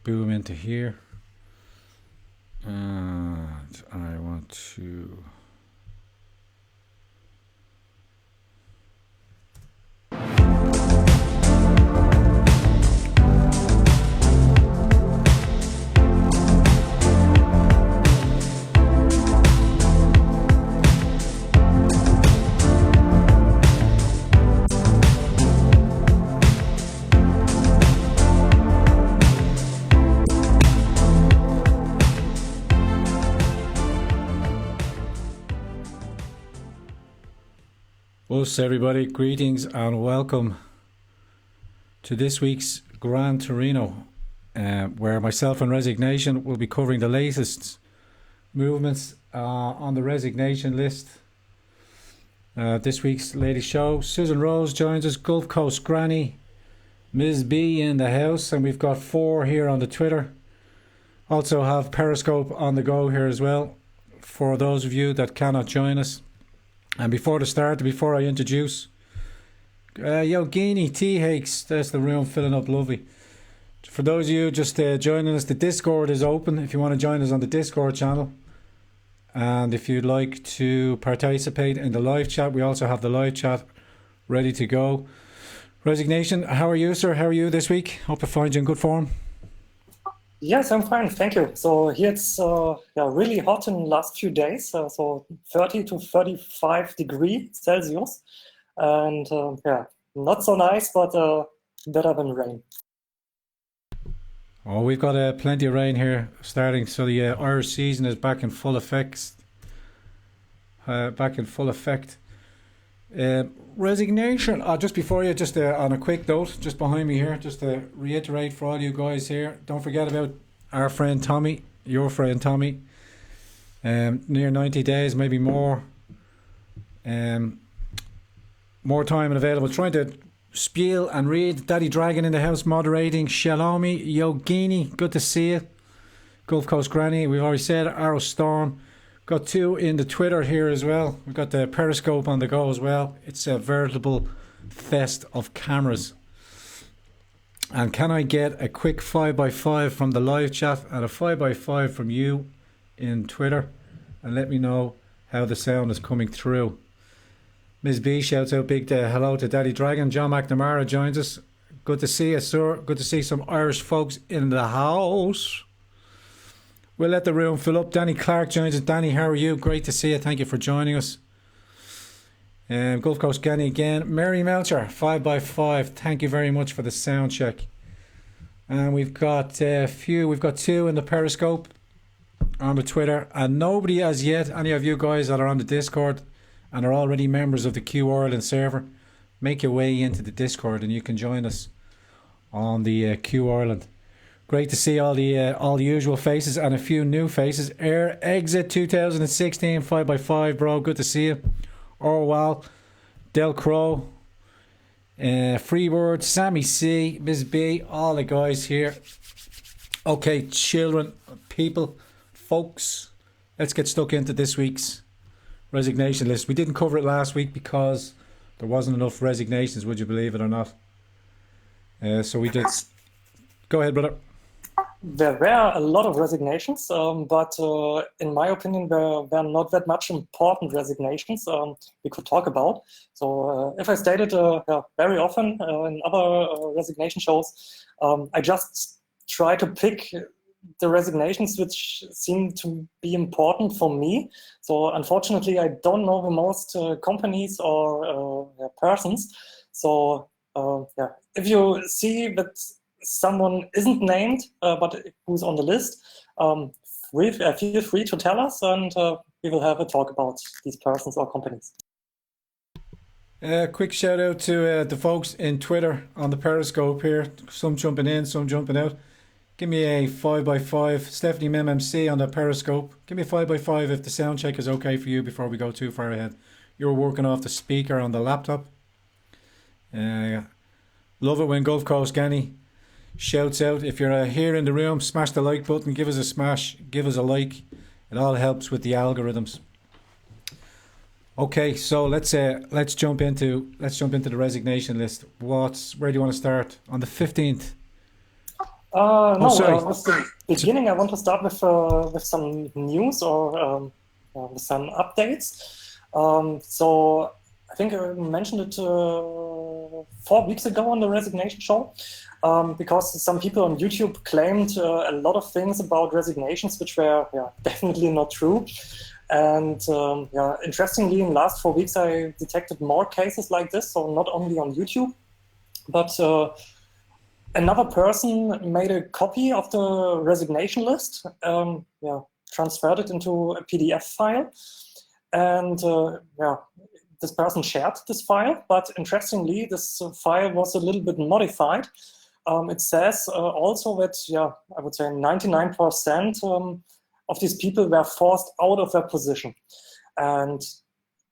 boom into here. And I want to... What's everybody, greetings and welcome to this week's Gran Torino, where myself and Resignation will be covering the latest movements on the resignation list. This week's lady show, Susan Rose joins us, Gulf Coast Granny, Ms. B in the house, and we've got 4 here on the Twitter. Also have Periscope on the go here as well, for those of you that cannot join us. And before I introduce, Guinea, tea hakes, there's the room filling up lovely. For those of you just joining us, the Discord is open if you want to join us on the Discord channel. And if you'd like to participate in the live chat, we also have the live chat ready to go. Resignation, how are you, sir? How are you this week? Hope I find you in good form. Yes, I'm fine, thank you. So here it's really hot in the last few days, so 30 to 35 degrees Celsius, and not so nice, but better than rain. Oh, we've got plenty of rain here starting, so the Irish season is back in full effect. Resignation. Just before you, just on a quick note, just behind me here, just to reiterate for all you guys here, don't forget about our friend Tommy, your friend Tommy. Near 90 days, maybe more. More time available. Trying to spiel and read. Daddy Dragon in the house moderating. Shalomi, Yogini, good to see you. Gulf Coast Granny, we've already said. Arrow Storm. Got 2 in the Twitter here as well. We've got the Periscope on the go as well. It's a veritable fest of cameras. And can I get a quick 5x5 from the live chat and a 5x5 from you in Twitter? And let me know how the sound is coming through. Ms. B shouts out big hello to Daddy Dragon. John McNamara joins us. Good to see you, sir. Good to see some Irish folks in the house. We'll let the room fill up. Danny Clark joins us. Danny, how are you? Great to see you. Thank you for joining us. Gulf Coast Granny again. Mary Melcher, 5x5. Thank you very much for the sound check. And we've got We've got 2 in the Periscope on the Twitter. And nobody as yet, any of you guys that are on the Discord and are already members of the Q Ireland server, make your way into the Discord and you can join us on the Q Ireland. Great to see all the usual faces and a few new faces. Air Exit 2016, 5x5, bro. Good to see you. Orwell, Del Crow, Freebird, Sammy C, Ms. B, all the guys here. Okay, children, people, folks, let's get stuck into this week's resignation list. We didn't cover it last week because there wasn't enough resignations, would you believe it or not? So we did. Go ahead, brother. There were a lot of resignations, but in my opinion, there were not that much important resignations we could talk about. So if I stated very often in other resignation shows, I just try to pick the resignations which seem to be important for me. So unfortunately, I don't know the most companies or persons. So if you see that someone isn't named, but who's on the list, feel free to tell us, and we will have a talk about these persons or companies. Quick shout out to the folks in Twitter on the Periscope here. Some jumping in, some jumping out. Give me a 5x5. Stephanie MMC on the Periscope. Give me a 5x5 if the sound check is okay for you before we go too far ahead. You're working off the speaker on the laptop. Love it when Gulf Coast Granny shouts out. If you're here in the room, smash the like button, give us a smash, give us a like. It all helps with the algorithms. Okay, so let's jump into the resignation list. Where do you want to start? On the 15th. No, sorry. with the beginning, I want to start with some news or with some updates. So I think I mentioned it 4 weeks ago on the Resignation Show, because some people on YouTube claimed a lot of things about resignations, which were definitely not true. And interestingly, in the last 4 weeks, I detected more cases like this. So not only on YouTube, but another person made a copy of the resignation list, transferred it into a PDF file, and this person shared this file. But interestingly, this file was a little bit modified. It says also that, I would say 99% of these people were forced out of their position. And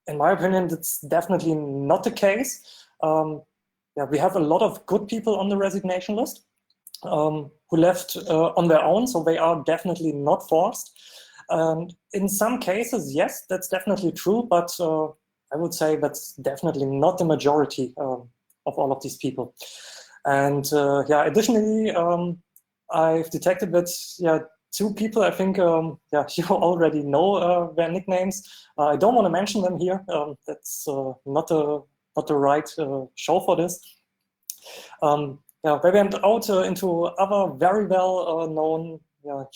in my opinion, that's definitely not the case. We have a lot of good people on the resignation list who left on their own, so they are definitely not forced. And in some cases, yes, that's definitely true, but I would say that's definitely not the majority of all of these people. And additionally, I've detected that 2 people, I think, you already know their nicknames. I don't want to mention them here. That's not the right show for this. They went out into other very well known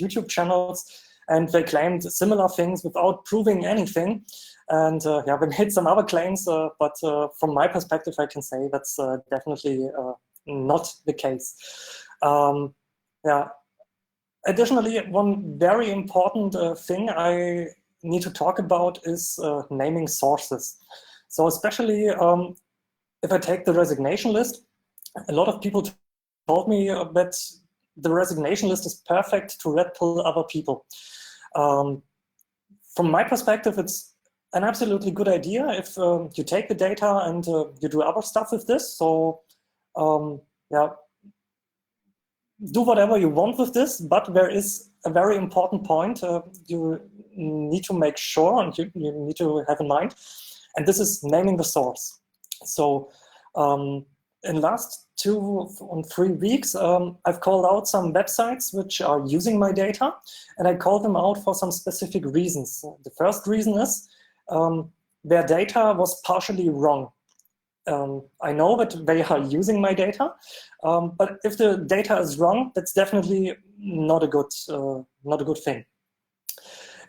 YouTube channels, and they claimed similar things without proving anything. And they made some other claims, but from my perspective, I can say that's definitely not the case. Additionally, one very important thing I need to talk about is naming sources. So especially if I take the resignation list, a lot of people told me that the resignation list is perfect to red pill other people. From my perspective, it's an absolutely good idea if you take the data and you do other stuff with this. So do whatever you want with this, but there is a very important point you need to make sure and you need to have in mind, and this is naming the source. So in the last 2 or 3 weeks, I've called out some websites which are using my data, and I called them out for some specific reasons. The first reason is their data was partially wrong. I know that they are using my data, but if the data is wrong, that's definitely not a good thing.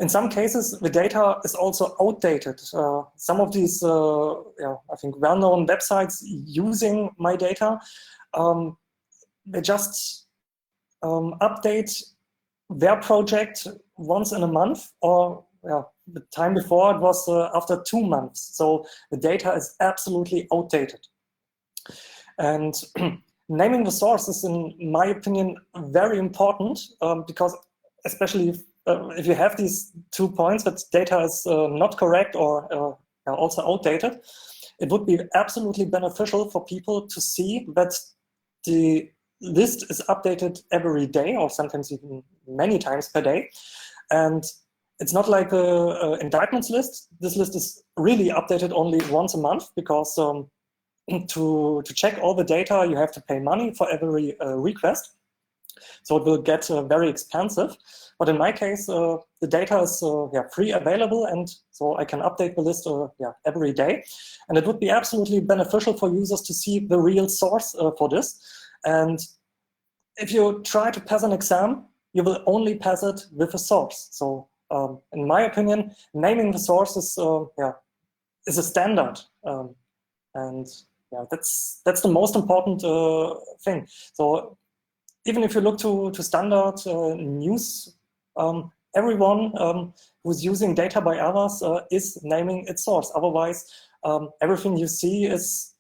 In some cases, the data is also outdated. Some of these, I think, well-known websites using my data, they just update their project once in a month, or the time before it was after 2 months. So the data is absolutely outdated. And naming the source is, in my opinion, very important, because especially if you have these 2 points, that data is not correct or also outdated, it would be absolutely beneficial for people to see that the list is updated every day, or sometimes even many times per day. And it's not like an indictments list. This list is really updated only once a month, because to check all the data, you have to pay money for every request. So it will get very expensive. But in my case, the data is free available, and so I can update the list every day. And it would be absolutely beneficial for users to see the real source for this. And if you try to pass an exam, you will only pass it with a source. So in my opinion, naming the source is a standard. And that's the most important thing. So even if you look to standard news, everyone who's using data by others is naming its source. Otherwise, everything you see is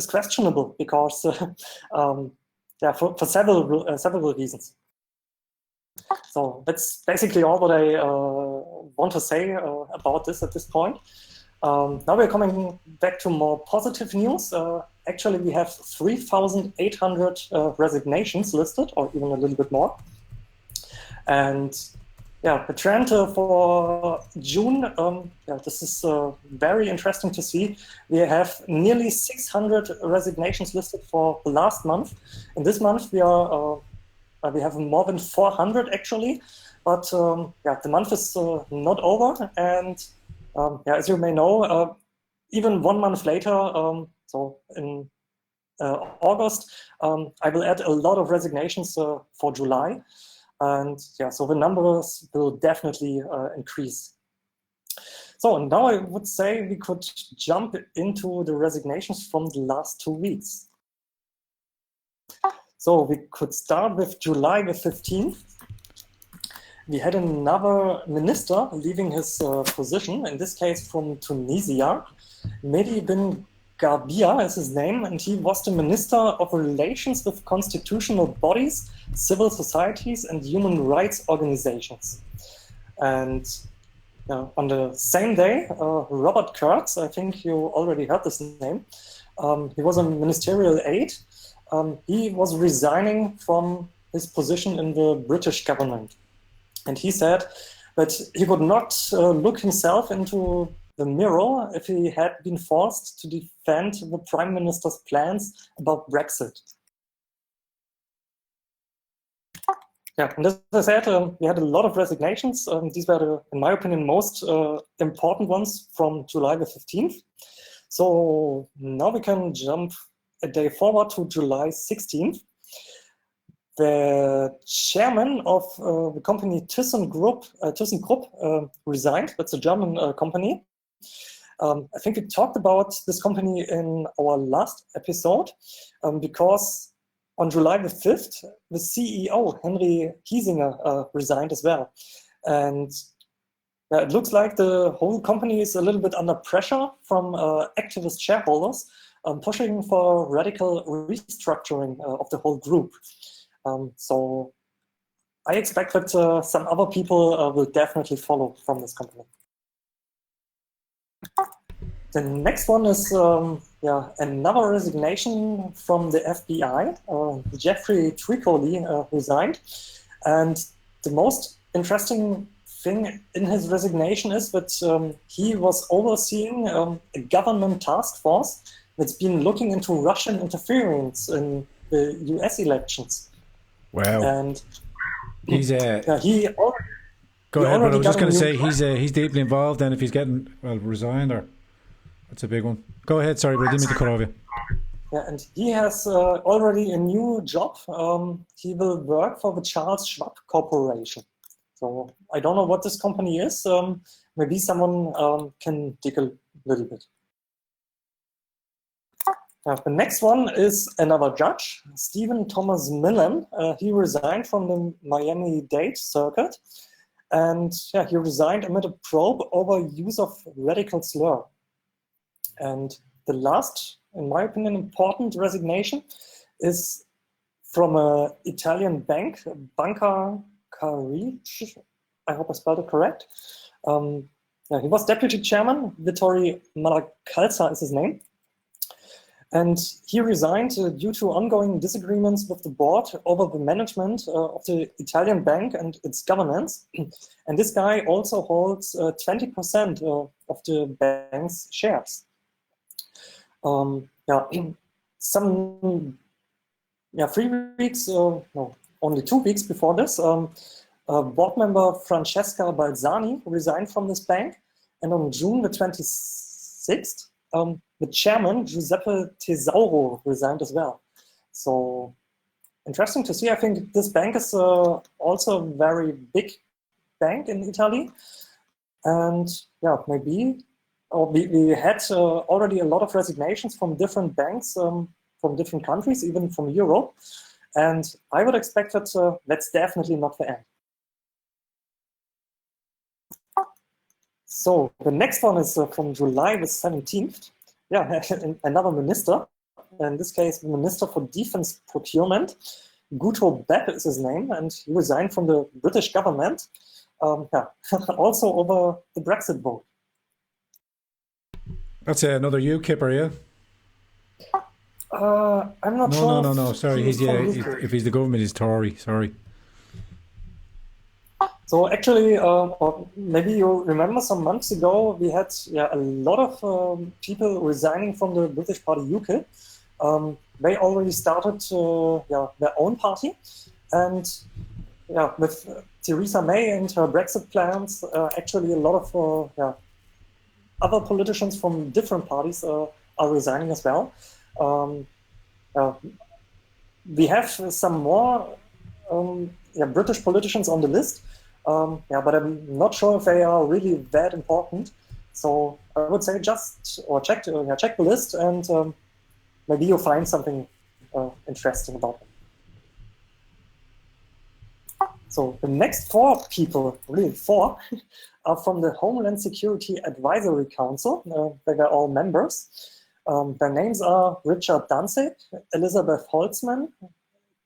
questionable, because for several reasons. So that's basically all what I want to say about this at this point. Now we're coming back to more positive news. Actually, we have 3,800 resignations listed, or even a little bit more. And Yeah, the trend for June, this is very interesting to see. We have nearly 600 resignations listed for the last month. In this month, we have more than 400 actually, but the month is not over. And as you may know, even 1 month later, so in August, I will add a lot of resignations for July. And so the numbers will definitely increase. So now I would say we could jump into the resignations from the last 2 weeks. So we could start with July the 15th. We had another minister leaving his position, in this case from Tunisia. Mehdi bin Gab.ai is his name, and he was the Minister of Relations with Constitutional Bodies, Civil Societies, and Human Rights Organizations. And on the same day, Robert Kurtz, I think you already heard this name, he was a ministerial aide. He was resigning from his position in the British government. And he said that he would not look himself into the mirror if he had been forced to defend the Prime Minister's plans about Brexit. Yeah, and as I said, we had a lot of resignations. These were, in my opinion, most important ones from July the 15th. So now we can jump a day forward to July 16th. The chairman of the company ThyssenKrupp resigned. That's a German company. I think we talked about this company in our last episode because on July the 5th, the CEO, Henry Kiesinger, resigned as well. And it looks like the whole company is a little bit under pressure from activist shareholders pushing for radical restructuring of the whole group. So I expect that some other people will definitely follow from this company. The next one is another resignation from the FBI. Jeffrey Tricoli resigned. And the most interesting thing in his resignation is that he was overseeing a government task force that's been looking into Russian interference in the US elections. Wow. And he's he go ahead, but I was just going to say he's deeply involved, and if he's getting resigned, or that's a big one. Go ahead, sorry, but I didn't mean to cut off you. Yeah, and he has already a new job. He will work for the Charles Schwab Corporation. So I don't know what this company is. Maybe someone can dig a little bit. The next one is another judge, Stephen Thomas Millen. He resigned from the Miami-Dade circuit. And he resigned amid a probe over use of radical slur. And the last, in my opinion, important resignation is from an Italian bank, Banca Carige. I hope I spelled it correct. He was deputy chairman. Vittorio Malacalza is his name. And he resigned due to ongoing disagreements with the board over the management of the Italian bank and its governance. And this guy also holds 20% of the bank's shares. Only 2 weeks before this, board member Francesca Balzani resigned from this bank. And on June the 26th, the chairman, Giuseppe Tesauro, resigned as well. So interesting to see. I think this bank is also a very big bank in Italy. And maybe we had already a lot of resignations from different banks, from different countries, even from Europe. And I would expect that that's definitely not the end. So the next one is from July the 17th. Another minister, in this case, the Minister for Defense Procurement. Guto Bepp is his name, and he resigned from the British government, also over the Brexit vote. That's another UKIPper, yeah? I'm not sure. No. Sorry, if he's the government, he's Tory. Sorry. So actually, or maybe you remember some months ago, we had a lot of people resigning from the British party UKIP. They already started their own party, and with Theresa May and her Brexit plans, actually a lot of other politicians from different parties are resigning as well. We have some more British politicians on the list, but I'm not sure if they are really that important. So I would say just check the list, and maybe you'll find something interesting about them. So the next 4 people, really 4, are from the Homeland Security Advisory Council. They were all members. Their names are Richard Danzig, Elizabeth Holtzman,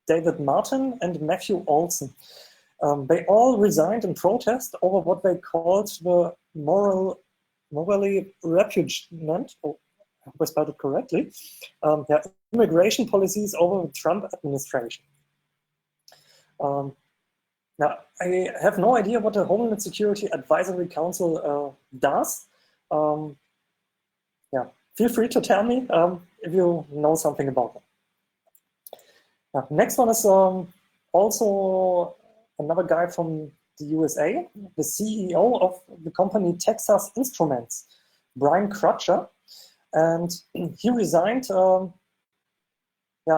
David Martin, and Matthew Olson. They all resigned in protest over what they called the morally repugnant, I hope I spelled it correctly, immigration policies over the Trump administration. Now, I have no idea what the Homeland Security Advisory Council does. Feel free to tell me if you know something about them. Now, next one is also another guy from the USA, the CEO of the company Texas Instruments, Brian Crutcher, and he resigned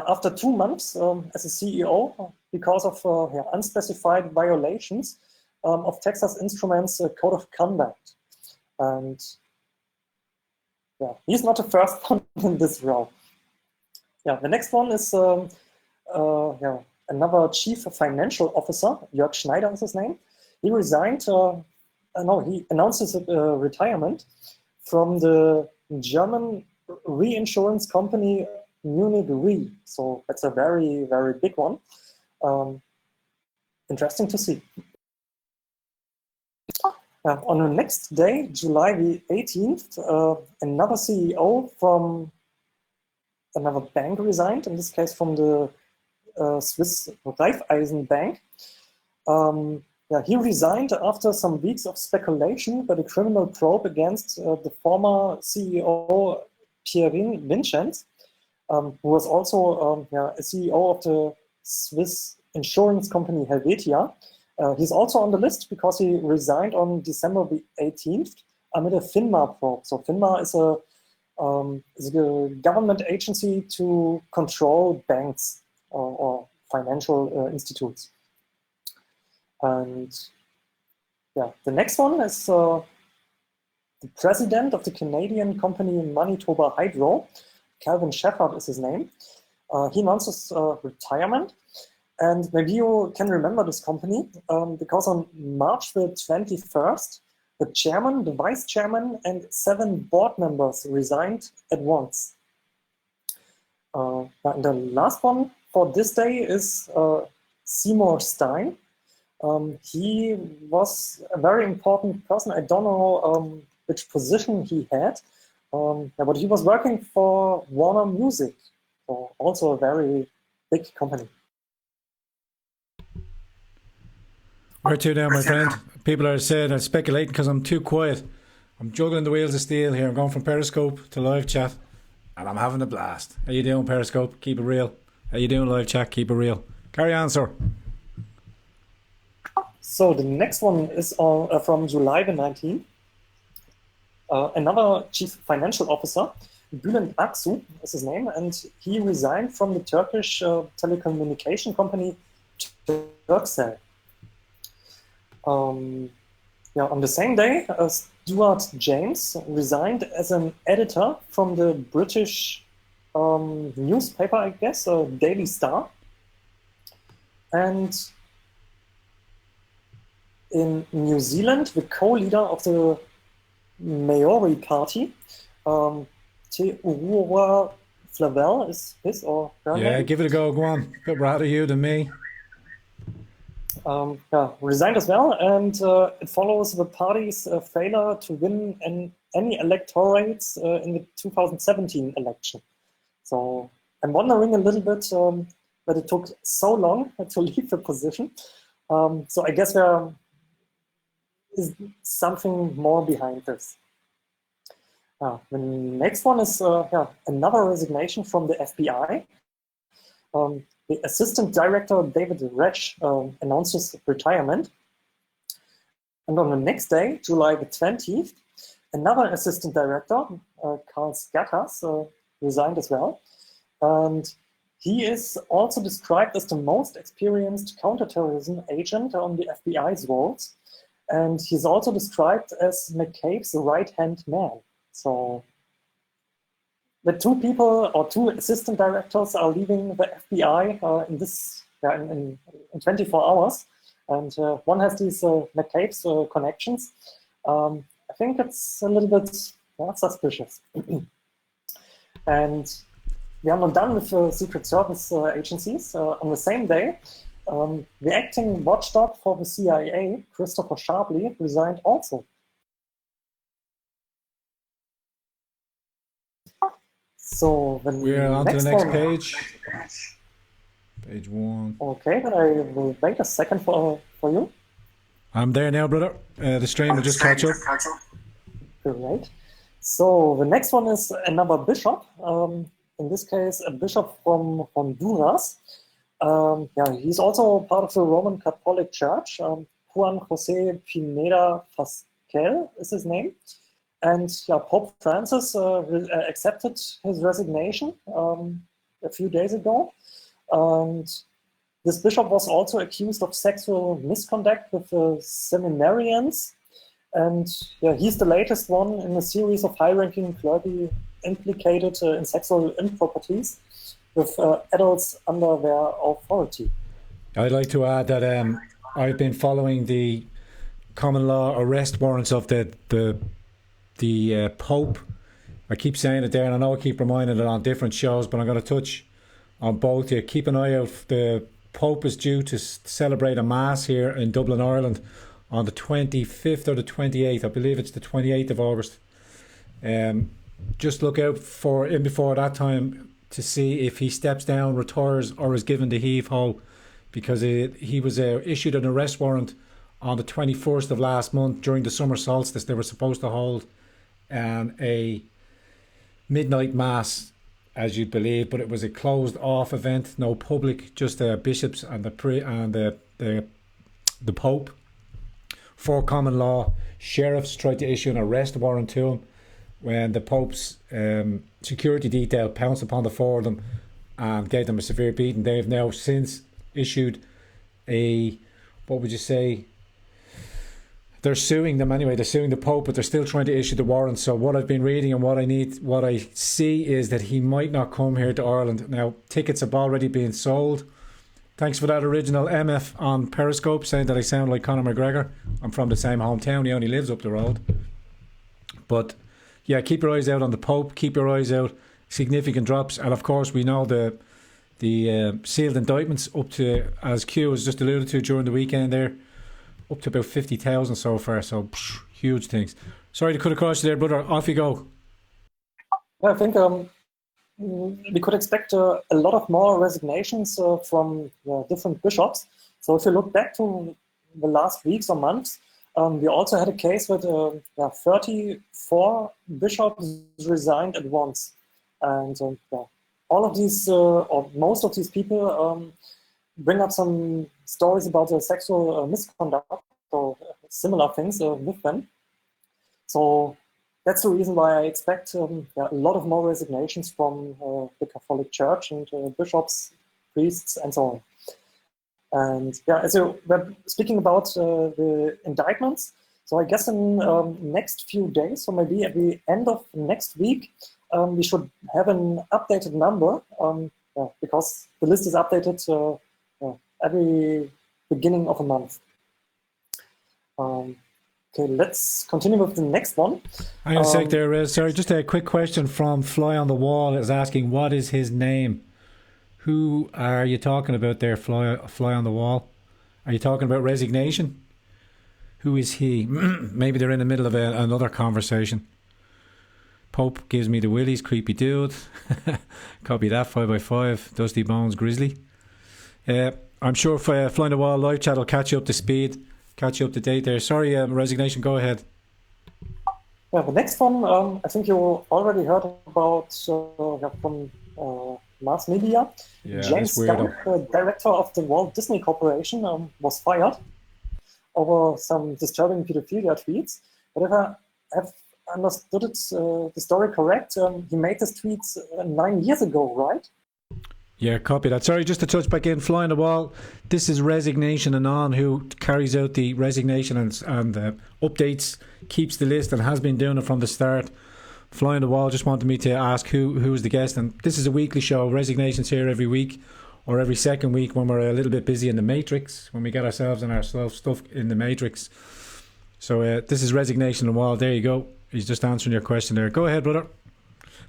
after 2 months as a CEO because of unspecified violations of Texas Instruments Code of Conduct. And he's not the first one in this row. The next one is another chief financial officer, Jörg Schneider is his name. He resigned, he announced his retirement from the German reinsurance company Munich Re. So that's a very, very big one. Interesting to see. On the next day, July the 18th, another CEO from another bank resigned, in this case from the Swiss Raiffeisen Bank. He resigned after some weeks of speculation by the criminal probe against the former CEO Pierre Vincenz, who was also a CEO of the Swiss insurance company Helvetia. He's also on the list because he resigned on December the 18th amid a FINMA probe. So FINMA is a government agency to control banks or financial institutes. And the next one is the president of the Canadian company Manitoba Hydro, Calvin Shepherd is his name. He announced his retirement. And maybe you can remember this company because on March the 21st, the chairman, the vice chairman, and 7 board members resigned at once. And the last one for this day is Seymour Stein. He was a very important person. I don't know which position he had, but he was working for Warner Music, so also a very big company. Where to now, my friend? People are saying I'm speculating because I'm too quiet. I'm juggling the wheels of steel here. I'm going from Periscope to live chat, and I'm having a blast. How you doing, Periscope? Keep it real. How you doing, live chat? Keep it real. Carry on, sir. So the next one is from July the 19th. Another chief financial officer, Bülent Aksu is his name, and he resigned from the Turkish telecommunication company Turkcell. On the same day, Stuart James resigned as an editor from the British newspaper, I guess, Daily Star. And in New Zealand, the co-leader of the Maori Party, Te Urua Flavelle is his or her name. Yeah, give it a go. Go on. A bit rather you than me. Resigned as well, and it follows the party's failure to win any electorates in the 2017 election. So I'm wondering a little bit that it took so long to leave the position. So I guess they're is something more behind this. The next one is another resignation from the FBI. The assistant director, David Resch, announced his retirement. And on the next day, July the 20th, another assistant director, Karl Skatas, resigned as well. And he is also described as the most experienced counterterrorism agent on the FBI's rolls. And he's also described as McCabe's right-hand man. So the two people or two assistant directors are leaving the FBI in 24 hours. And one has these McCabe's connections. I think it's a little bit suspicious. And we are not done with Secret Service agencies. On the same day, the acting watchdog for the CIA, Christopher Sharpley, resigned also. So we're on to the next page. Page 1. Okay, then I will wait a second for you. I'm there now, brother. The stream will just catch up. Great. So the next one is another bishop. In this case, a bishop from Honduras. He's also part of the Roman Catholic Church. Juan Jose Pineda Fasquel is his name. And Pope Francis accepted his resignation a few days ago. And this bishop was also accused of sexual misconduct with seminarians. And he's the latest one in a series of high-ranking clergy implicated in sexual improprieties with adults under their authority. I'd like to add that I've been following the common law arrest warrants of the Pope. I keep saying it there, and I know I keep reminding it on different shows, but I'm going to touch on both here. Keep an eye out. The Pope is due to celebrate a mass here in Dublin, Ireland on the 25th or the 28th. I believe it's the 28th of August. Just look out for him before that time to see if he steps down, retires, or is given the heave-ho, because he was issued an arrest warrant on the 21st of last month during the summer solstice. They were supposed to hold a midnight mass, as you'd believe, but it was a closed off event, no public, just the bishops and the Pope. For common law, sheriffs tried to issue an arrest warrant to him when the Pope's security detail pounced upon the four of them and gave them a severe beating. They have now since issued what would you say? They're suing them anyway. They're suing the Pope, but they're still trying to issue the warrant. So what I've been reading and what I see is that he might not come here to Ireland. Now, tickets have already been sold. Thanks for that original MF on Periscope saying that I sound like Conor McGregor. I'm from the same hometown. He only lives up the road. But yeah, keep your eyes out on the Pope. Keep your eyes out. Significant drops. And of course, we know the sealed indictments up to, as Q was just alluded to during the weekend there, up to about 50,000 so far. So huge things. Sorry to cut across you there, brother. Off you go. I think we could expect a lot of more resignations from different bishops. So if you look back to the last weeks or months, we also had a case with 34 bishops resigned at once. And all of these, or most of these people, bring up some stories about sexual misconduct or similar things with them. So that's the reason why I expect a lot of more resignations from the Catholic Church and bishops, priests, and so on. And as you were speaking about the indictments, so I guess in next few days, or maybe at the end of next week, we should have an updated number because the list is updated every beginning of a month. Okay, let's continue with the next one. Hang on a sec there, sorry, just a quick question from Fly on the Wall is asking, what is his name? Who are you talking about there, Fly on the Wall? Are you talking about Resignation? Who is he? Maybe they're in the middle of another conversation. Pope gives me the willies, creepy dude. Copy that, 5x5, Dusty Bones Grizzly. I'm sure Fly on the Wall live chat will catch you up to speed. catch you up to date there. Sorry, Resignation, go ahead. Yeah, the next one, I think you already heard about from mass media. Yeah, James this Gunn, weirdo. the director of the Walt Disney Corporation, was fired over some disturbing pedophilia tweets. But if I have understood the story correct, he made these tweets 9 years ago, right? Yeah, copy that. Sorry, just to touch back in, fly on the wall. This is ResignationAnon, who carries out the resignation and updates, keeps the list, and has been doing it from the start. Fly on the wall just wanted me to ask who is the guest, and this is a weekly show. Resignation's here every week or every second week when we're a little bit busy in the matrix, when we get ourselves and our stuff in the matrix. So this is Resignation on the wall. There you go. He's just answering your question there. Go ahead, brother.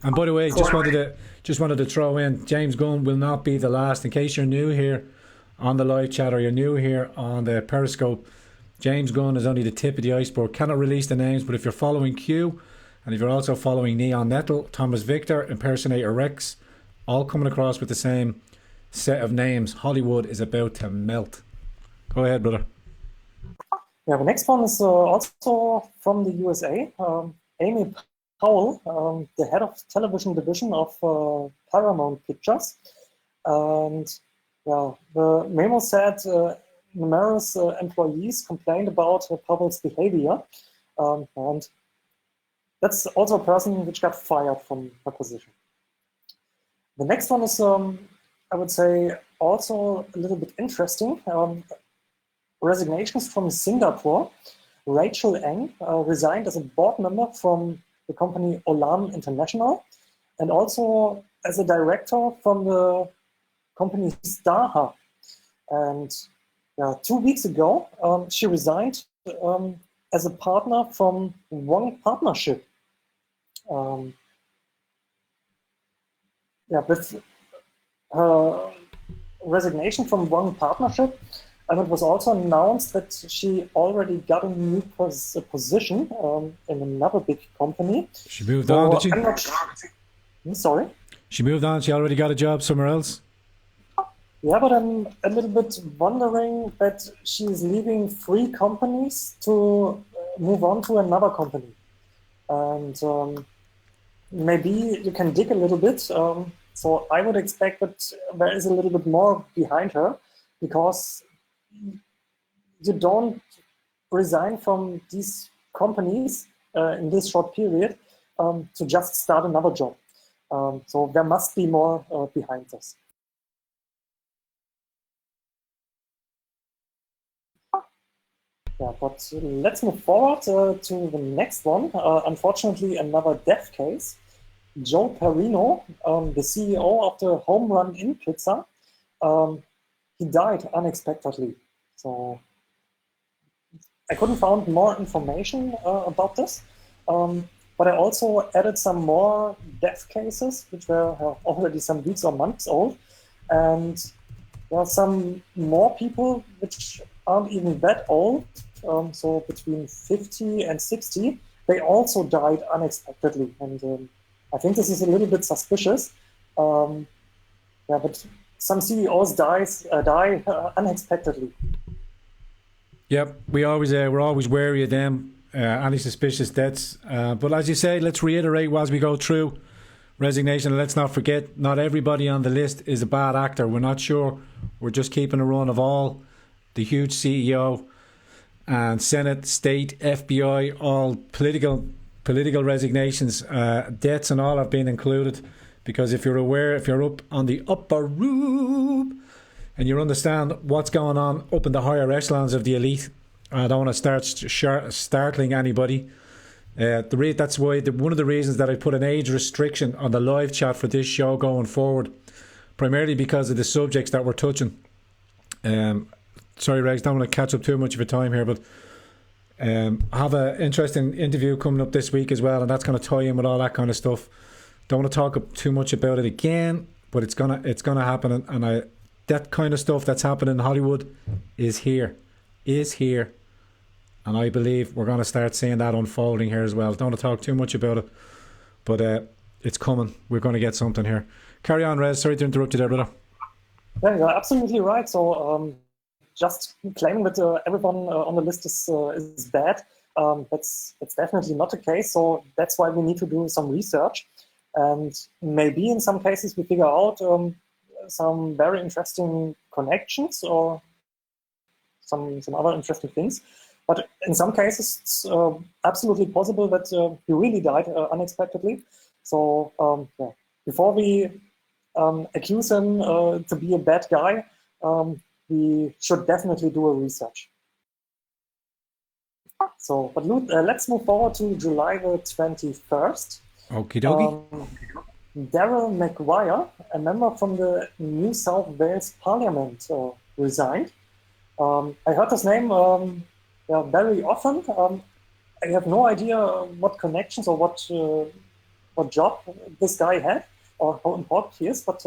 And by the way, just wanted to throw in, James Gunn will not be the last. In case you're new here on the live chat or you're new here on the Periscope, James Gunn is only the tip of the iceberg. Cannot release the names, but if you're following Q, and if you're also following Neon Nettle, Thomas Victor, Impersonator Rex, all coming across with the same set of names, Hollywood is about to melt. Go ahead, brother. Yeah, the next one is also from the USA. Amy Powell, the head of television division of Paramount Pictures. And yeah, the memo said numerous employees complained about Powell's behavior. And that's also a person which got fired from her position. The next one is, I would say, also a little bit interesting. Resignations from Singapore. Rachel Eng resigned as a board member from the company Olam International, and also as a director from the company Starhub. And 2 weeks ago, she resigned as a partner from Wong Partnership. With her resignation from Wong Partnership, and it was also announced that she already got a new position in another big company. She moved on, did she? I'm not sorry? She moved on. She already got a job somewhere else? Yeah, but I'm a little bit wondering that she's leaving 3 companies to move on to another company. And maybe you can dig a little bit. So I would expect that there is a little bit more behind her, because you don't resign from these companies in this short period to just start another job. So there must be more behind this. Yeah, but let's move forward to the next one. Unfortunately, another death case. Joe Perino, the CEO of the Home Run Inn Pizza, he died unexpectedly. So I couldn't find more information about this, but I also added some more death cases, which were already some weeks or months old, and there are some more people which aren't even that old, so between 50 and 60, they also died unexpectedly, and I think this is a little bit suspicious. But some CEOs die unexpectedly. Yep, we're always wary of them, any suspicious deaths. But as you say, let's reiterate as we go through Resignation. Let's not forget, not everybody on the list is a bad actor. We're not sure. We're just keeping a run of all the huge CEO and Senate, state, FBI, all political resignations, deaths and all have been included. Because if you're aware, if you're up on the upper room and you understand what's going on up in the higher echelons of the elite, I don't want to start startling anybody. That's why one of the reasons that I put an age restriction on the live chat for this show going forward, primarily because of the subjects that we're touching. Sorry, Rex, don't want to catch up too much of your time here, but I have an interesting interview coming up this week as well, and that's going to tie in with all that kind of stuff. Don't want to talk too much about it again, but it's gonna happen, and that kind of stuff that's happening in Hollywood is here, and I believe we're going to start seeing that unfolding here as well. Don't want to talk too much about it, but it's coming. We're going to get something here. Carry on, Rez. Sorry to interrupt you there, brother. Yeah, you're absolutely right. So just claiming that everyone on the list is bad, that's definitely not the case. So that's why we need to do some research. And maybe in some cases we figure out some very interesting connections or some other interesting things. But in some cases, it's absolutely possible that he really died unexpectedly. So yeah, before we accuse him to be a bad guy, we should definitely do a research. So, but let's move forward to July the 21st. Okie dokie. Daryl Maguire, a member from the New South Wales Parliament, resigned. I heard his name yeah, very often. I have no idea what connections or what job this guy had or how important he is, but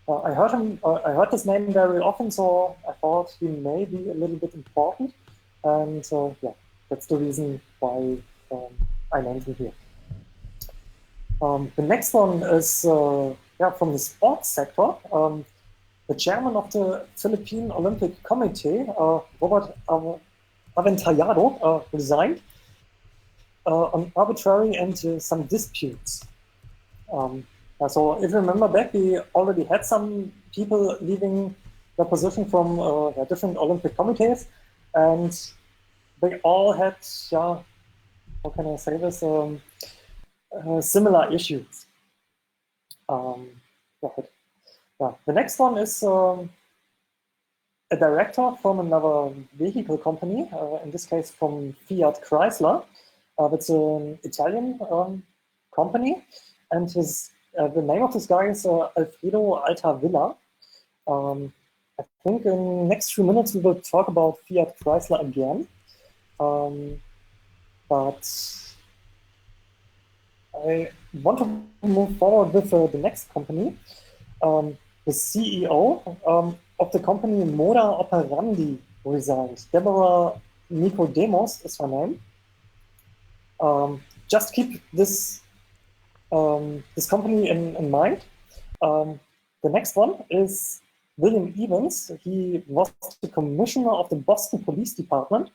I heard his name very often, so I thought he may be a little bit important, and yeah, that's the reason why I named him here. The next one is yeah, from the sports sector. The chairman of the Philippine Olympic Committee, Robert Aventallado, resigned on arbitrary and some disputes. So if you remember back, we already had some people leaving their position from different Olympic committees, and they all had, yeah, how can I say this, similar issues. Yeah. The next one is a director from another vehicle company, in this case from Fiat Chrysler. It's an Italian company, and the name of this guy is Alfredo Altavilla. I think in the next few minutes we will talk about Fiat Chrysler again, but I want to move forward with the next company. The CEO of the company Moda Operandi resigned. Deborah Nicodemus is her name. Just keep this this company in mind. The next one is William Evans. He was the commissioner of the Boston Police Department,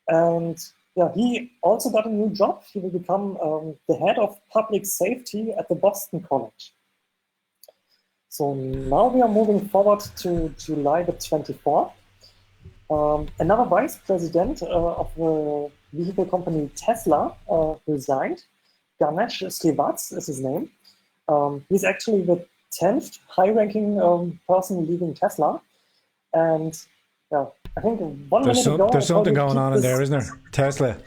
and yeah, he also got a new job. He will become the head of public safety at the Boston College. So now we are moving forward to July the 24th. Another vice president of the vehicle company Tesla resigned. Ganesh Srivats is his name. He's actually the 10th high-ranking person leaving Tesla. And yeah, I think there's something going on in there, isn't there?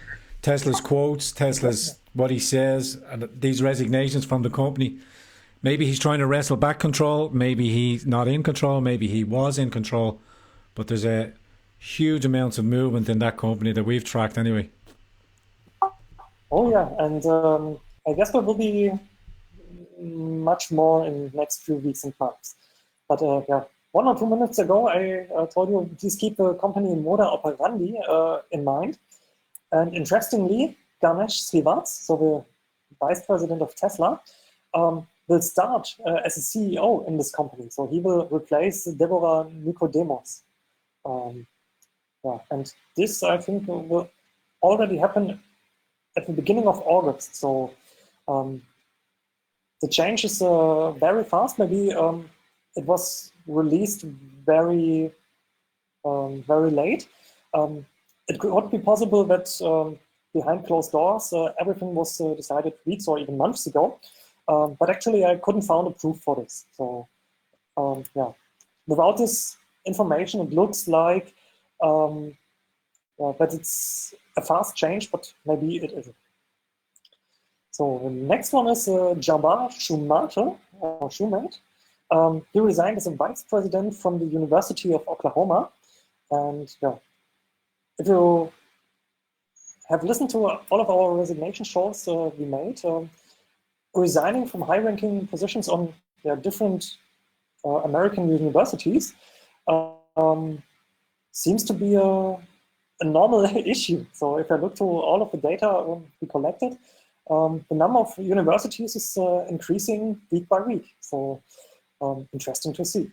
Tesla's quotes, Tesla's what he says, and these resignations from the company. Maybe he's trying to wrestle back control. Maybe he's not in control. Maybe he was in control. But there's a huge amounts of movement in that company that we've tracked anyway. Oh yeah, and I guess there will be much more in the next few weeks and months. But yeah, 1 or 2 minutes ago, I told you please keep the company Moda Operandi in mind. And interestingly, Ganesh Srivats, so the vice president of Tesla, will start as a CEO in this company. So he will replace Deborah Nicodemus. Yeah, and this, I think, will already happen at the beginning of August. So the change is very fast. Maybe it was released very, very late. It could be possible that behind closed doors, everything was decided weeks or even months ago. But actually, I couldn't find a proof for this. So yeah, without this information, it looks like that it's a fast change, but maybe it isn't. So the next one is Jabbar Shumate. He resigned as a vice president from the University of Oklahoma. And yeah, if you have listened to all of our resignation shows we made, resigning from high-ranking positions on different American universities seems to be a normal issue. So if I look to all of the data we collected, the number of universities is increasing week by week. So interesting to see.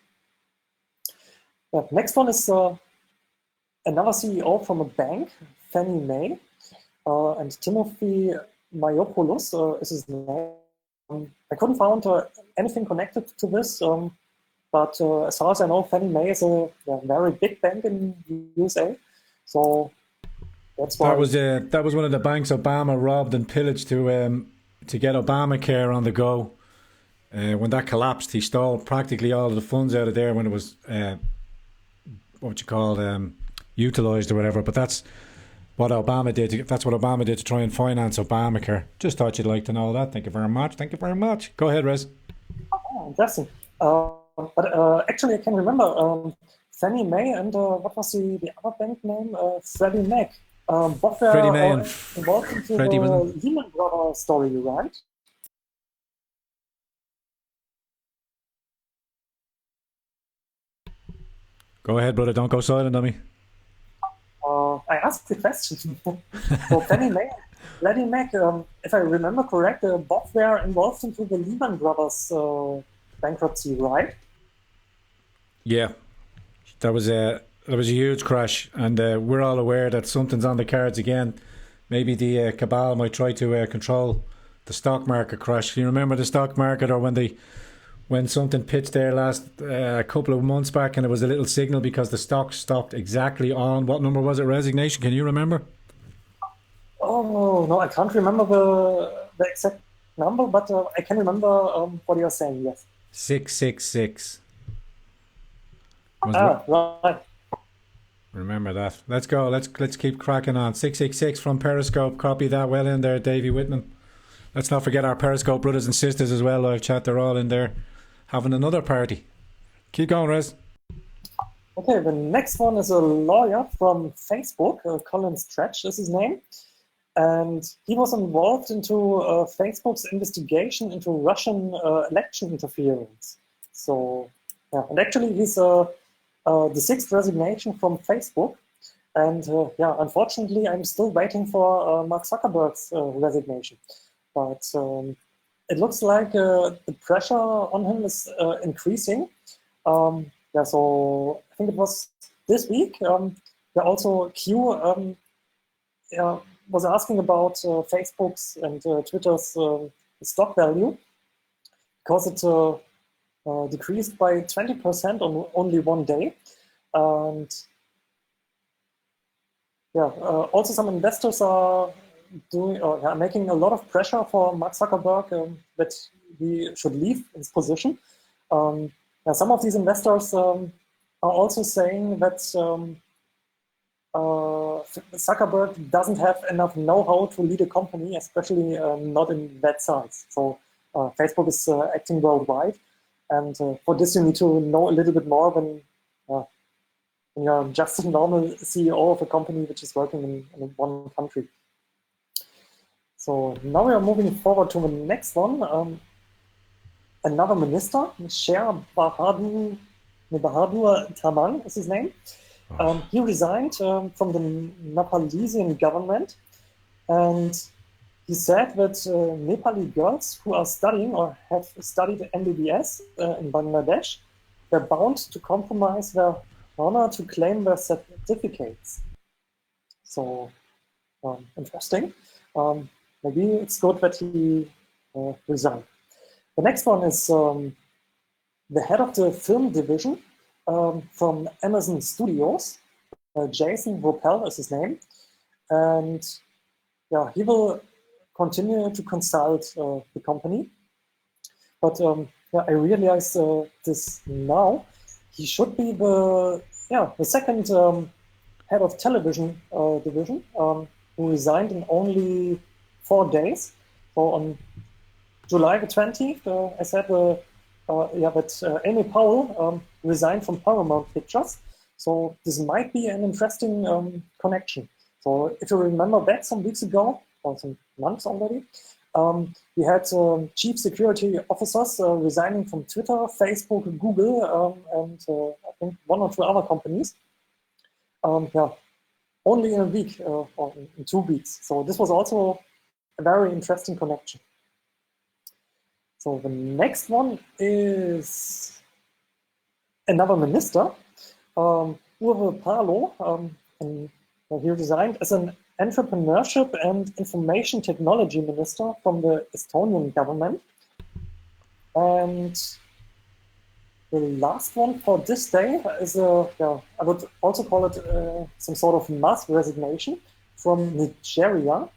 Next one is another CEO from a bank, Fannie Mae, and Timothy Mayopoulos is his name. I couldn't find anything connected to this, but as far as I know, Fannie Mae is a very big bank in the USA. So that's why. That was one of the banks Obama robbed and pillaged to get Obamacare on the go. When that collapsed, he stole practically all of the funds out of there when it was utilised or whatever. But that's what Obama did. That's what Obama did to try and finance Obamacare. Just thought you'd like to know that. Thank you very much. Thank you very much. Go ahead, Rez. Oh, interesting. But actually, I can remember Fannie Mae and what was the other bank name? Freddie Mac. Both were Freddie Mae and involved into Freddie, the wasn't it? Lehman Brothers story, right? Go ahead, brother. Don't go silent on me. I asked the question. So Fannie Mae, Freddie Mac, if I remember correct, both were involved into the Lehman Brothers bankruptcy, right? Yeah, there was a huge crash, and we're all aware that something's on the cards again. Maybe the cabal might try to control the stock market crash. You remember the stock market, or when something pitched there last a couple of months back, and it was a little signal because the stock stopped exactly on what number was it? Resignation? Can you remember? Oh no, I can't remember the exact number, but I can remember what you're saying. Yes. 666. Right. Remember that. Let's go. Let's keep cracking on. 666 from Periscope. Copy that well in there, Davey Whitman. Let's not forget our Periscope brothers and sisters as well. Live chat. They're all in there having another party. Keep going, Rez. Okay, the next one is a lawyer from Facebook. Colin Stretch is his name. And he was involved into Facebook's investigation into Russian election interference. So, yeah, and actually he's the sixth resignation from Facebook. And unfortunately, I'm still waiting for Mark Zuckerberg's resignation. But it looks like the pressure on him is increasing. So I think it was this week. Also, Q was asking about Facebook's and Twitter's stock value because it decreased by 20% on only one day. And also some investors are making a lot of pressure for Mark Zuckerberg that he should leave his position. Some of these investors are also saying that Zuckerberg doesn't have enough know-how to lead a company, especially not in that size. So Facebook is acting worldwide, and for this you need to know a little bit more than when you're just a normal CEO of a company which is working in one country. So now we are moving forward to the next one. Another minister, Sher Bahadur Tamang is his name. He resigned from the Nepalese government, and he said that Nepali girls who are studying or have studied MBBS in Bangladesh, they're bound to compromise their honor to claim their certificates. So interesting. Maybe it's good that he resigned. The next one is the head of the film division from Amazon Studios. Jason Ropel is his name. And he will continue to consult the company. But I realize this now. He should be the second head of television division who resigned in only 4 days. So on July the 20th, I said that Amy Powell resigned from Paramount Pictures. So this might be an interesting connection. So if you remember back some weeks ago, or some months already, we had chief security officers resigning from Twitter, Facebook, Google, and I think 1 or 2 other companies. Only in a week or in 2 weeks. So this was also a very interesting connection. So the next one is another minister, Urve Palo, and he resigned as an entrepreneurship and information technology minister from the Estonian government. And the last one for this day is I would also call it some sort of mass resignation from Nigeria.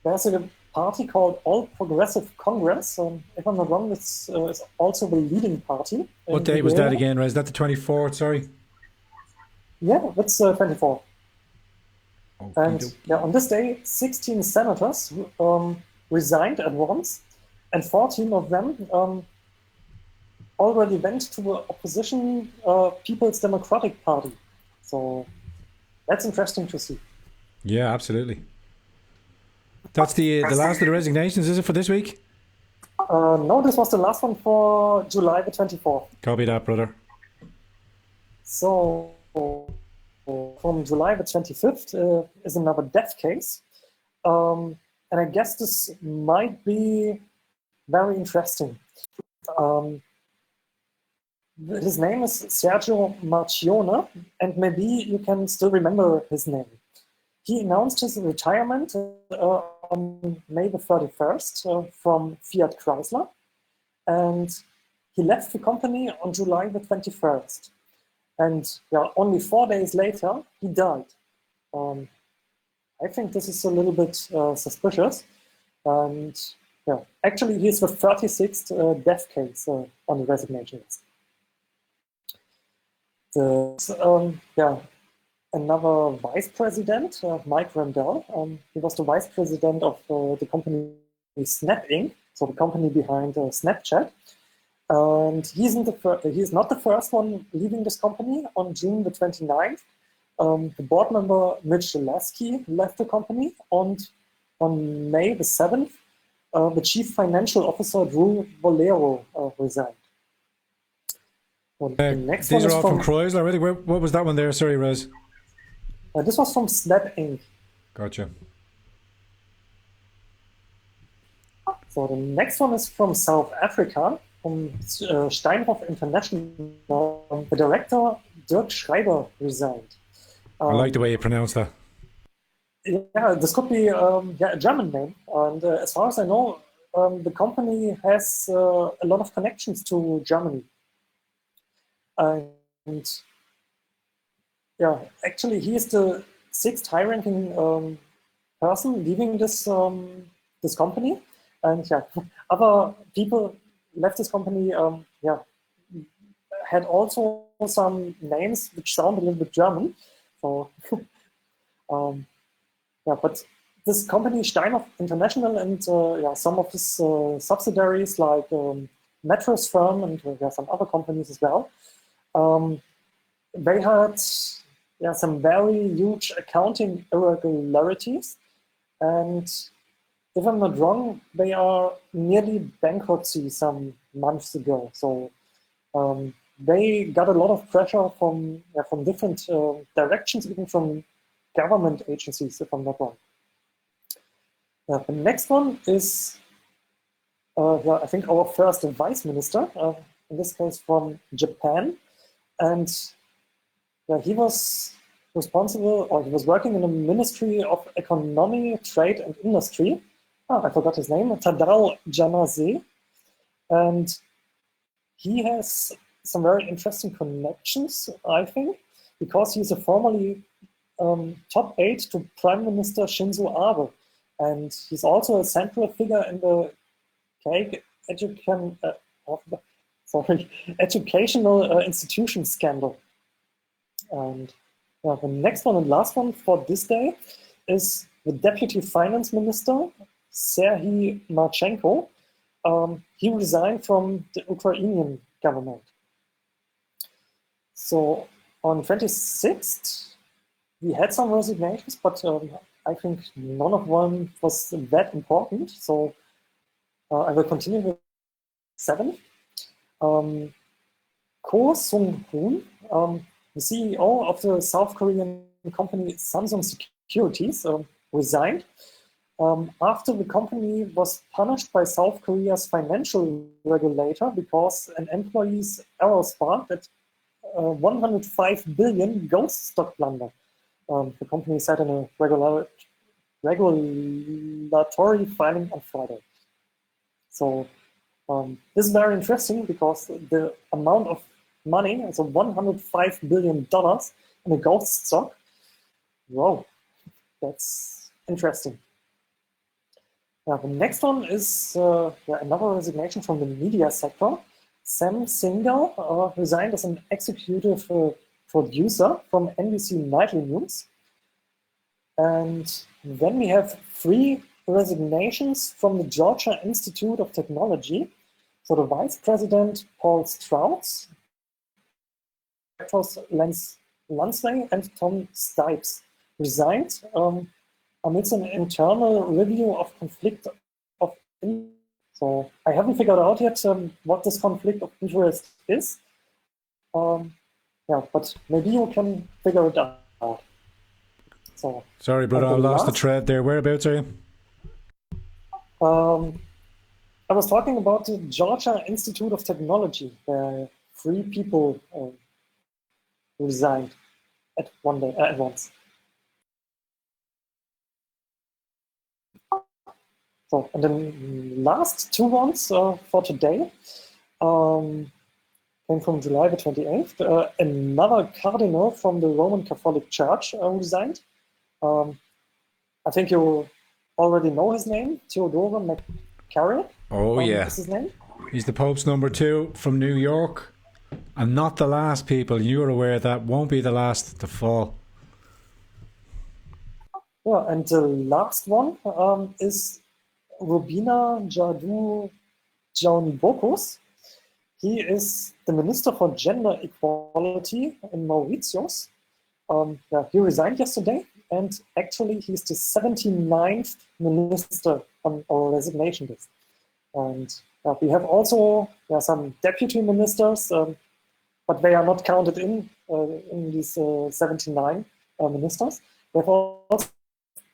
There's a party called All Progressive Congress. If I'm not wrong, it's also the leading party. What date was that again, Res? Is that the 24th? Sorry. Yeah, that's 24. And yeah, on this day, 16 senators resigned at once, and 14 of them already went to the opposition People's Democratic Party. So that's interesting to see. Yeah, absolutely. That's the last of the resignations, is it, for this week? No, this was the last one for July the 24th. Copy that, brother. So from July the 25th is another death case. And I guess this might be very interesting. His name is Sergio Marchione, and maybe you can still remember his name. He announced his retirement on May the 31st from Fiat Chrysler, and he left the company on July the 21st. And yeah, only 4 days later, he died. I think this is a little bit suspicious. And yeah, actually, he's the 36th death case on the resignation list. Another vice president, Mike Randell. He was the vice president of the company Snap Inc., so the company behind Snapchat. And he's not the first one leaving this company. On June the 29th, the board member Mitch Lasky left the company. And on May the 7th, the chief financial officer Drew Bolero resigned. These are all from Chrysler already. What was that one there? Sorry, Rez. This was from Snap Inc. Gotcha. So the next one is from South Africa, from Steinhoff International. The director, Dirk Schreiber, resigned. I like the way you pronounce that. Yeah, this could be a German name. And as far as I know, the company has a lot of connections to Germany. And yeah, actually, he is the 6th high-ranking person leaving this this company. And yeah, other people left this company. Had also some names which sound a little bit German. So but this company Steinhoff International and some of his subsidiaries like mattress firm and some other companies as well. They had some very huge accounting irregularities, and if I'm not wrong, they are nearly bankruptcy some months ago. So they got a lot of pressure from different directions, even from government agencies, if I'm not wrong. The next one is, I think, our first vice minister, in this case from Japan. And he was responsible, or he was working in the Ministry of Economy, Trade and Industry. I forgot his name, Tadao Janase. And he has some very interesting connections, I think, because he's a formerly top aide to Prime Minister Shinzo Abe. And he's also a central figure in the educational institution scandal. And the next one and last one for this day is the Deputy Finance Minister, Serhiy Marchenko. He resigned from the Ukrainian government. So on 26th, we had some resignations, but I think none of them was that important. So I will continue with 7th. Ko Sung-hoon, the CEO of the South Korean company Samsung Securities, resigned after the company was punished by South Korea's financial regulator because an employee's errors bar that 105 billion ghost stock blunder. The company said in a regulatory filing on Friday. So this is very interesting because the amount of money, so $105 billion in a ghost stock, wow, that's interesting. The next one is another resignation from the media sector. Sam Singal resigned as an executive producer from NBC Nightly News. And then we have 3 resignations from the Georgia Institute of Technology. So the vice president, Paul Strauss, directors Lance Lansley and Tom Stipes resigned amidst an internal review of conflict of interest. So I haven't figured out yet what this conflict of interest is. But maybe you can figure it out. So, sorry, brother, I lost the thread there. Whereabouts are you? I was talking about the Georgia Institute of Technology, where 3 people resigned at once. So, and then last 2 ones for today came from July the 28th. Another cardinal from the Roman Catholic Church resigned. I think you already know his name, Theodore McCarrick. Oh, yeah. Is his name? He's the Pope's number 2 from New York. And not the last, people. You're aware that won't be the last to fall. Yeah, and the last one is Rubina Jadu Jaunibokos. He is the Minister for Gender Equality in Mauritius. He resigned yesterday, and actually he's the 79th minister on our resignation list. And we have also some deputy ministers, but they are not counted in these 79 ministers. We have also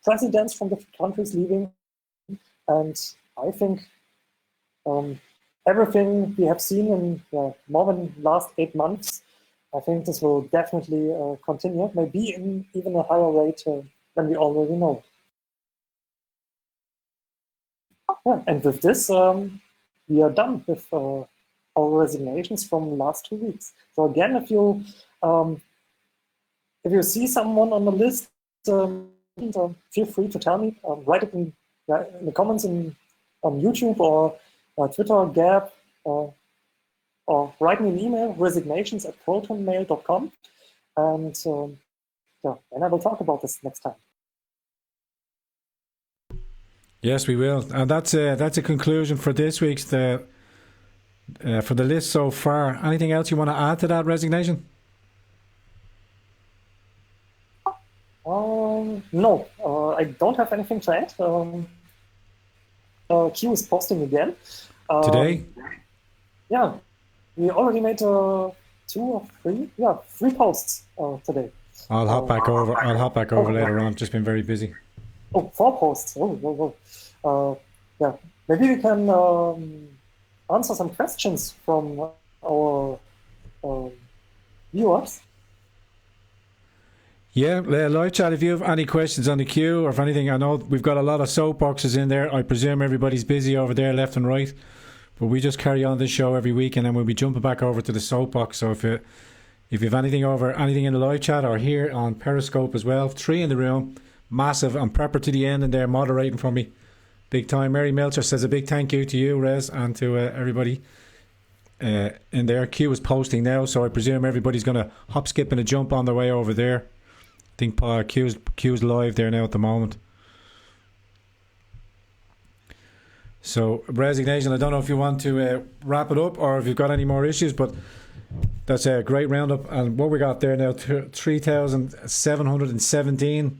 presidents from different countries leaving, and I think everything we have seen in more than last 8 months, I think this will definitely continue, maybe in even a higher rate than we already know. And with this, we are done with our resignations from the last 2 weeks. So again, if you see someone on the list, feel free to tell me. Write it in the comments on YouTube or Twitter, Gab, or write me an email, resignations@protonmail.com, and then I will talk about this next time. Yes, we will, and that's a conclusion for this week's for the list so far. Anything else you want to add to that resignation? No, I don't have anything to add. Q is posting again. Today? Yeah, we already made 2 or 3. Yeah, 3 posts today. I'll hop back over. I'll hop back over later on. Just been very busy. Oh, 4 posts. Maybe we can answer some questions from our viewers. Yeah, live chat. If you have any questions on the queue or if anything, I know we've got a lot of soapboxes in there. I presume everybody's busy over there, left and right. But we just carry on this show every week, and then we'll be jumping back over to the soapbox. So if you have anything in the live chat or here on Periscope as well, 3 in the room, massive. I'm Prepper to the end and they're moderating for me, big time. Mary Melcher says a big thank you to you, Rez, and to everybody in there. Q is posting now, so I presume everybody's going to hop, skip, and a jump on their way over there. I think Q's live there now at the moment. So resignation, I don't know if you want to wrap it up or if you've got any more issues, but that's a great roundup. And what we got there now, 3,717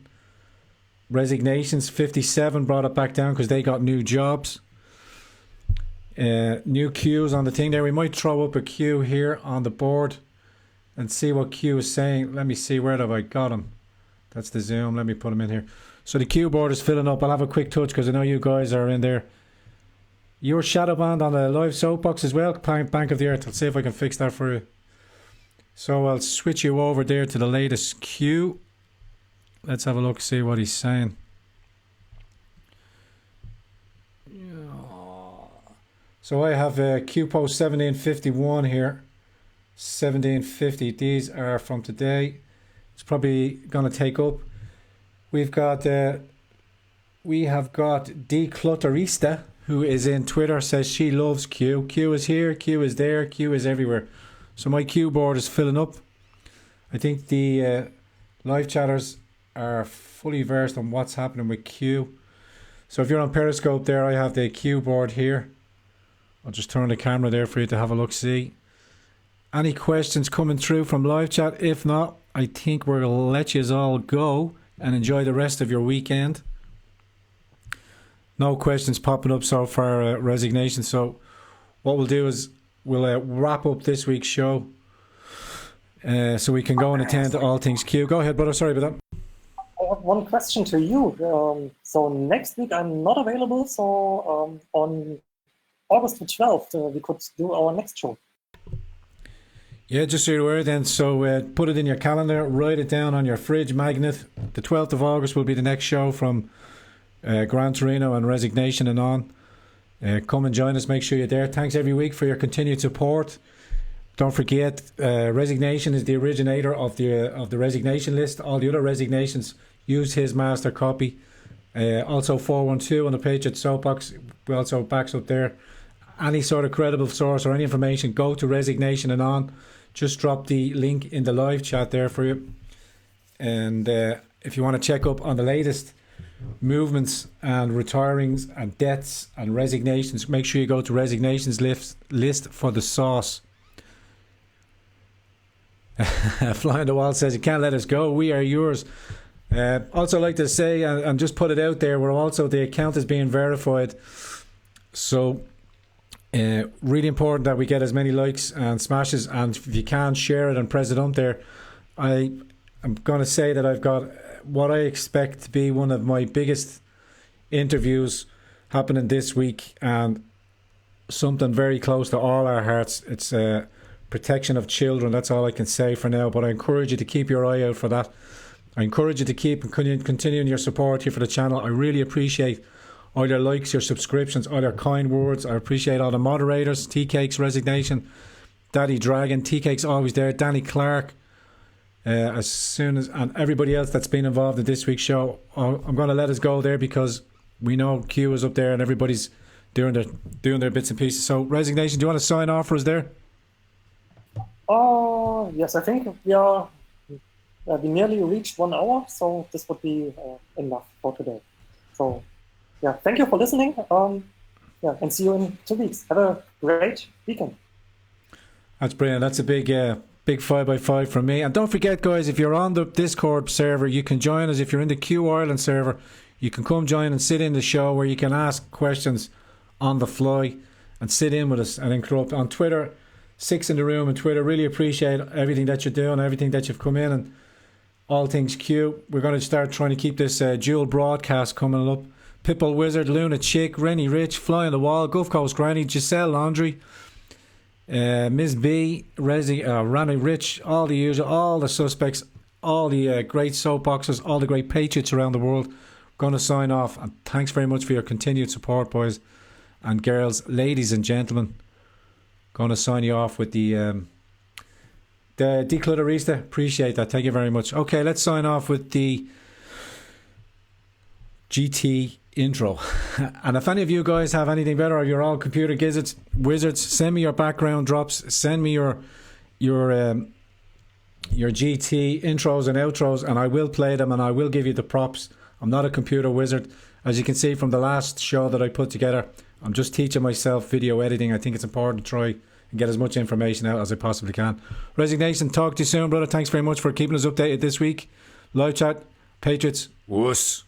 resignations. 57 brought it back down because they got new jobs. New queues on the thing there. We might throw up a queue here on the board and see what Q is saying. Let me see, where have I got him? That's the Zoom. Let me put him in here. So the queue board is filling up. I'll have a quick touch because I know you guys are in there. Your shadow band on the live soapbox as well, Bank of the Earth. I'll see if I can fix that for you. So I'll switch you over there to the latest Q. Let's have a look, see what he's saying. So I have Q post 1751 here. 1750. These are from today. It's probably going to take up. We have got Declutterista, who is in Twitter, says she loves Q. Q is here, Q is there, Q is everywhere. So my Q board is filling up. I think the live chatters are fully versed on what's happening with Q. So if you're on Periscope there, I have the Q board here. I'll just turn the camera there for you to have a look, see. Any questions coming through from live chat? If not, I think we're going to let you all go and enjoy the rest of your weekend. No questions popping up so far, Resignation. So what we'll do is we'll wrap up this week's show so we can go and attend to all things Q. Go ahead, brother. Sorry about that. I have one question to you. So next week I'm not available. So on August the 12th, we could do our next show. Yeah, just so you're aware then. So put it in your calendar, write it down on your fridge magnet. The 12th of August will be the next show from Gran Torino and ResignationAnon. Come and join us. Make sure you're there. Thanks every week for your continued support. Don't forget, Resignation is the originator of the resignation list. All the other resignations use his master copy. Also 412 on the page at Soapbox. We also backs up there. Any sort of credible source or any information, go to ResignationAnon. Just drop the link in the live chat there for you. And if you want to check up on the latest movements and retirings and deaths and resignations, make sure you go to Resignations list for the sauce. Fly on the Wall says, you can't let us go, we are yours. Also like to say, and just put it out there, we're also, the account is being verified. So really important that we get as many likes and smashes, and if you can, share it and press it on there. I'm going to say that I've got what I expect to be one of my biggest interviews happening this week, and something very close to all our hearts. It's protection of children. That's all I can say for now, but I encourage you to keep your eye out for that. I encourage you to keep continuing your support here for the channel. I really appreciate all your likes, your subscriptions, all your kind words. I appreciate all the moderators, T-Cakes, Resignation, Daddy Dragon, T-Cakes always there, Danny Clark, as soon as, and everybody else that's been involved in this week's show. I'm going to let us go there because we know Q is up there and everybody's doing their bits and pieces. So Resignation, do you want to sign off for us there? Yes, I think we nearly reached 1 hour, so this would be enough for today. So yeah, thank you for listening. And see you in 2 weeks. Have a great weekend. That's brilliant. That's a big 5x5 from me. And don't forget, guys, if you're on the Discord server, you can join us. If you're in the Q Ireland server, you can come join and sit in the show where you can ask questions on the fly and sit in with us and interrupt. On Twitter, 6 in the room on Twitter. Really appreciate everything that you're doing, everything that you've come in, and all things Q. We're going to start trying to keep this dual broadcast coming up. Pitbull Wizard, Luna Chick, Rennie Rich, Fly on the Wall, Gulf Coast Granny, Giselle Laundry, Ms. B, Ranny Rich, all the usual, all the suspects, all the great soapboxes, all the great patriots around the world. Going to sign off, and thanks very much for your continued support, boys and girls, ladies and gentlemen. Going to sign you off with the Declutterista. Appreciate that. Thank you very much. Okay, let's sign off with the GT intro. And if any of you guys have anything better, or you're all computer wizards, send me your background drops, send me your GT intros and outros, and I will play them and I will give you the props. I'm not a computer wizard. As you can see from the last show that I put together, I'm just teaching myself video editing. I think it's important to try and get as much information out as I possibly can. Resignation, talk to you soon, brother. Thanks very much for keeping us updated this week. Live chat, Patriots, wuss.